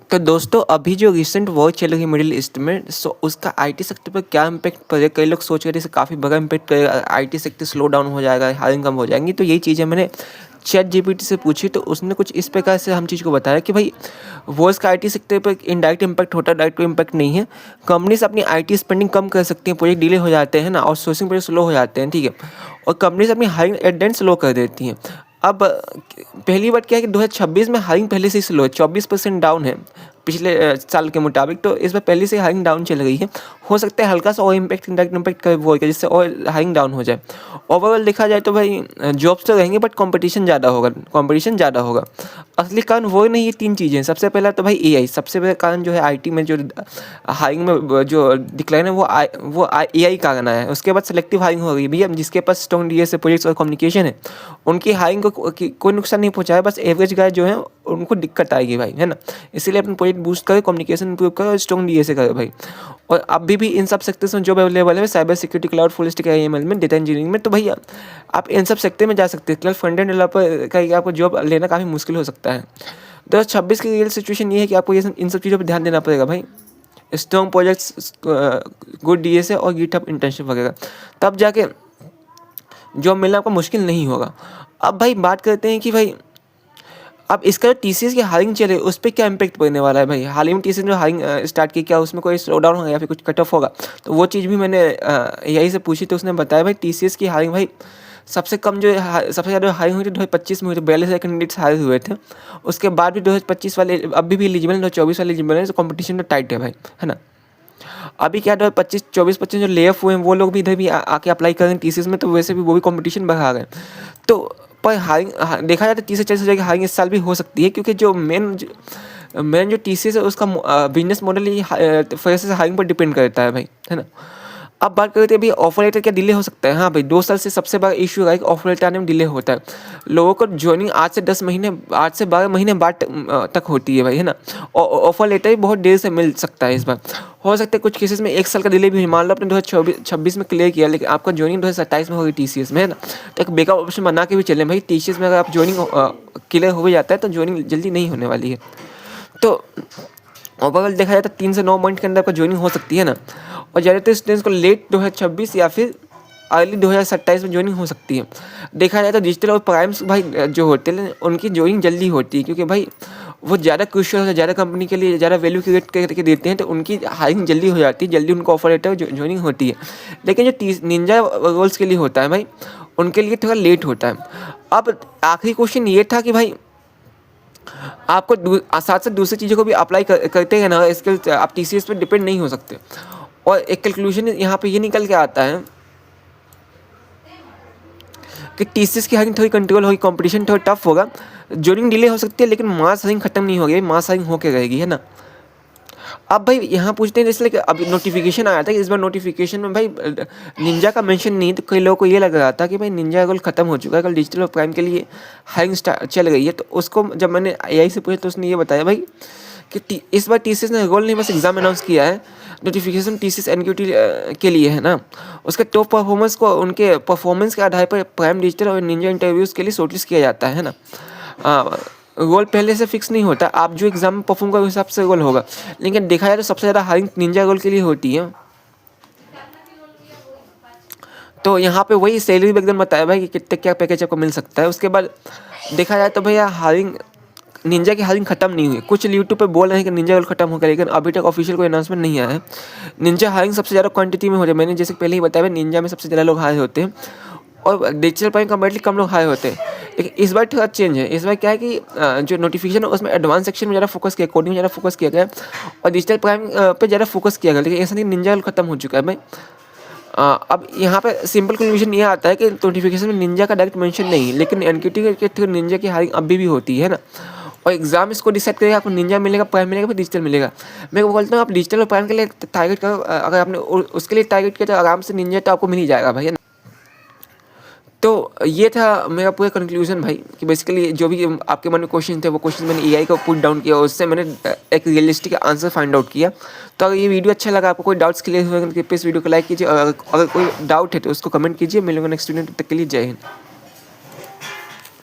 तो दोस्तों अभी जो रिसेंट वॉर चल रही है मिडिल ईस्ट में, सो उसका आईटी सेक्टर पर क्या इम्पैक्ट पड़ेगा? कई लोग सोच रहे थे इससे काफ़ी बड़ा इम्पैक्ट पड़ेगा, आईटी सेक्टर स्लो डाउन हो जाएगा, हायरिंग कम हो जाएंगी। तो यही चीज़ें मैंने चैट जीपीटी से पूछी, तो उसने कुछ इस प्रकार से हम चीज़ को बताया कि भाई वॉर्स का आईटी सेक्टर पर इनडायरेक्ट इम्पैक्ट होता है, डायरेक्ट इम्पैक्ट नहीं है। कंपनीज अपनी आईटी स्पेंडिंग कम कर सकती हैं, प्रोजेक्ट डिले हो जाते हैं ना, और सोर्सिंग प्रोजेक्ट स्लो हो जाते हैं, ठीक है। और कंपनीज अपनी hiring at the end slow कर देती हैं। अब पहली बात क्या है कि 2026 में हायरिंग पहले से ही स्लो है, 24% डाउन है पिछले साल के मुताबिक। तो इस बार पहले से हायरिंग डाउन चल रही है। हो सकता है हल्का सा और इम्पैक्ट, इंडायरेक्ट इम्पैक्ट कर वो जिससे और हायरिंग डाउन हो जाए। ओवरऑल देखा जाए तो भाई जॉब्स तो रहेंगे, बट कंपटीशन ज़्यादा होगा, कंपटीशन ज़्यादा होगा। असली कारण वो नहीं, ये 3 चीज़ें हैं। सबसे पहला तो भाई एआई, सबसे बड़ा कारण जो है आईटी में जो हायरिंग में जो डिक्लाइन है वो एआई कारण आया है। उसके बाद सेलेक्टिव हायरिंग हो रही है भैया, जिसके पास स्ट्रॉन्ग डीएस प्रोजेक्ट्स और कम्युनिकेशन है उनकी हायरिंग को कोई नुकसान नहीं पहुँचाया, बस एवरेज गाय जो है उनको दिक्कत आएगी भाई, है ना। इसीलिए अपने प्रोजेक्ट बूस्ट करो, कम्युनिकेशन इंप्रूव करो और स्ट्रॉन्ग डीएस करो भाई। और अभी भी इन सब सेक्टर्स में जॉब अवेलेबल है, cyber security, cloud, full stack, AIML में, डेटा इंजीनियरिंग में। तो भैया आप इन सब सेक्टर में जा सकते हैं। केवल फ्रंट एंड डेवलपर का आपको जॉब लेना काफ़ी मुश्किल हो सकता है। 2026 की रियल सिचुएशन ये है कि आपको ये इन सब चीज़ों पर ध्यान देना पड़ेगा भाई। स्ट्रॉन्ग प्रोजेक्ट्स, गुड डीएस और गिटहब इंटर्नशिप वगैरह, तब जाके जॉब मिलना आपको मुश्किल नहीं होगा। अब भाई बात करते हैं कि भाई अब इसका जो टीसीएस की हायरिंग चल रही है उस पर क्या इम्पैक्ट पड़ने वाला है भाई। हाल ही में टीसीएस ने हायरिंग स्टार्ट की, क्या उसमें कोई स्लो डाउन होगा या फिर कुछ कट ऑफ होगा? तो वो चीज़ भी मैंने यही से पूछी, तो उसने बताया भाई टीसीएस की हायरिंग भाई सबसे कम जो सबसे ज़्यादा हायरिंग हुई थी 2025 में हुई थी, 42 कैंडिडेट्स हायर हुए थे। उसके बाद भी 2025 वाले अभी भी एलिजिबल है, 2024 वाले एलिजिबल है। तो कॉम्पिटिशन तो टाइट है भाई, है ना। अभी क्या 2025 24-25 जो ले ऑफ हुए हैं वो लोग भी इधर भी आके अप्लाई कर रहे हैं टीसीएस में, तो वैसे भी वो भी कॉम्पिटिशन बढ़ा रहे हैं। तो पर हायरिंग देखा जाए तो 30 से 40 हज़ार की हायरिंग इस साल भी हो सकती है, क्योंकि जो मेन जो टीसीएस है उसका बिजनेस मॉडल ही फ्रेशर्स हायरिंग पर डिपेंड करता है भाई, है ना। अब बात करते हैं भाई ऑफर लेटर क्या डिले हो सकता है? हाँ भाई, 2 साल से सबसे बड़ा इशू रहा है कि ऑफर लेटर आने में डिले होता है। लोगों को ज्वाइनिंग 8 से 12 महीने बाद तक होती है भाई, है ना। और ऑफर लेटर भी बहुत देर से मिल सकता है इस बार। हो सकता है कुछ केसेस में 1 साल का डिले भी, मान लो आपने 2026 में क्लियर किया, लेकिन आपका ज्वाइनिंग 2027 में होगी टीसीएस में, है ना। तो एक बैकअप ऑप्शन बना के भी चले भाई। टीसीएस में अगर आप ज्वाइनिंग क्लियर हो भी जाता है तो ज्वाइनिंग जल्दी नहीं होने वाली है। तो ओवरऑल देखा जाए तो 3 से 9 मंथ के अंदर आपका ज्वाइनिंग हो सकती है ना। और ज़्यादातर स्टूडेंट्स को लेट 2026 या फिर अर्ली 2027 में ज्वाइनिंग हो सकती है। देखा जाए तो डिजिटल और प्राइम्स भाई जो होते हैं उनकी ज्वाइनिंग जल्दी होती है, क्योंकि भाई वो ज़्यादा क्रूशियल है, ज़्यादा कंपनी के लिए ज़्यादा वैल्यू क्रिएट करके देते हैं, तो उनकी हायरिंग जल्दी हो जाती है, जल्दी उनको ऑफर लेटर ज्वाइनिंग होती है। लेकिन जो निंजा रोल्स के लिए होता है भाई, उनके लिए थोड़ा लेट होता है। अब आखिरी क्वेश्चन ये था कि भाई आपको साथ साथ दूसरी चीज़ों को भी अप्लाई करते हैं ना, इसके आप टीसीएस पे डिपेंड नहीं हो सकते। और एक कैलकुलेशन यहाँ पे ये निकल के आता है कि टीसीएस की हायरिंग थोड़ी कंट्रोल होगी, कंपटीशन थोड़ा टफ होगा, ज्वाइनिंग डिले हो सकती है, लेकिन मास हायरिंग खत्म नहीं होगी, मास हायरिंग होके रहेगी, है ना। अब भाई यहाँ पूछते हैं इसलिए कि अभी नोटिफिकेशन आया था कि इस बार नोटिफिकेशन में भाई निंजा का मेंशन नहीं, तो कई लोगों को ये लग रहा था कि भाई निंजा रोल खत्म हो चुका है, कल डिजिटल और प्राइम के लिए हायरिंग चल गई है। तो उसको जब मैंने एआई से पूछा तो उसने ये बताया भाई कि इस बार टीसीएस ने रोल नहीं बस एग्जाम अनाउंस किया है, नोटिफिकेशन टीसीएस एनक्यूटी के लिए है ना। उसके टॉप परफॉर्मेंस को उनके परफॉर्मेंस के आधार पर प्राइम डिजिटल और निंजा इंटरव्यूज़ के लिए शॉर्टलिस्ट किया जाता है ना। रोल पहले से फिक्स नहीं होता, आप जो एग्जाम में परफॉर्म करो उस हिसाब से रोल होगा। लेकिन देखा जाए तो सबसे ज़्यादा हायरिंग निंजा रोल के लिए होती है। तो यहाँ पे वही सैलरी भी एकदम बताया भाई कि कितने क्या पैकेज आपको मिल सकता है। उसके बाद देखा जाए तो भैया हायरिंग निंजा की हायरिंग खत्म नहीं हुई। कुछ यूट्यूब पे बोल रहे हैं कि निंजा रोल खत्म हो गया, लेकिन अभी तक ऑफिशियल कोई अनाउंसमेंट नहीं आया है। निंजा हायरिंग सबसे ज़्यादा क्वांटिटी में हो रही है, मैंने जैसे पहले ही बताया निंजा में सबसे ज़्यादा लोग हायर होते हैं और डिजिटल प्राइम कंपेरेटिवली कम लोग हायर होते हैं। लेकिन इस बार थोड़ा चेंज है, इस बार क्या है कि जो नोटिफिकेशन है उसमें एडवांस सेक्शन में ज़्यादा फोकस किया, कोडिंग में ज़्यादा फोकस किया गया और डिजिटल प्राइम पे ज़्यादा फोकस किया गया। लेकिन ऐसा नहीं निंजा रोल खत्म हो चुका है भाई। अब यहाँ पे सिंपल कंक्लूजन ये आता है कि नोटिफिकेशन में निंजा का डायरेक्ट मेंशन नहीं, लेकिन एनक्यूटी के थ्रू निंजा की हायरिंग अभी भी होती है ना। और एग्जाम इसको डिसाइड करेगा, आपको निंजा मिलेगा, प्राइम मिलेगा, फिर डिजिटल मिलेगा। मैं बोलता हूँ आप डिजिटल और प्राइम के लिए टारगेट करो, अगर आपने उसके लिए टारगेट किया तो आराम से निंजा तो आपको मिल ही जाएगा भाई, है ना। तो ये था मेरा पूरा कंक्लूजन भाई कि बेसिकली जो भी आपके मन में क्वेश्चन थे वो क्वेश्चन मैंने एआई को पुट डाउन किया और उससे मैंने एक रियलिस्टिक आंसर फाइंड आउट किया। तो अगर ये वीडियो अच्छा लगा, आपको कोई डाउट्स क्लियर हुए तो इस वीडियो को लाइक कीजिए, अगर कोई डाउट है तो उसको कमेंट कीजिए। मिलूंगा नेक्स्ट वीडियो, तब तक के लिए जय हिंद।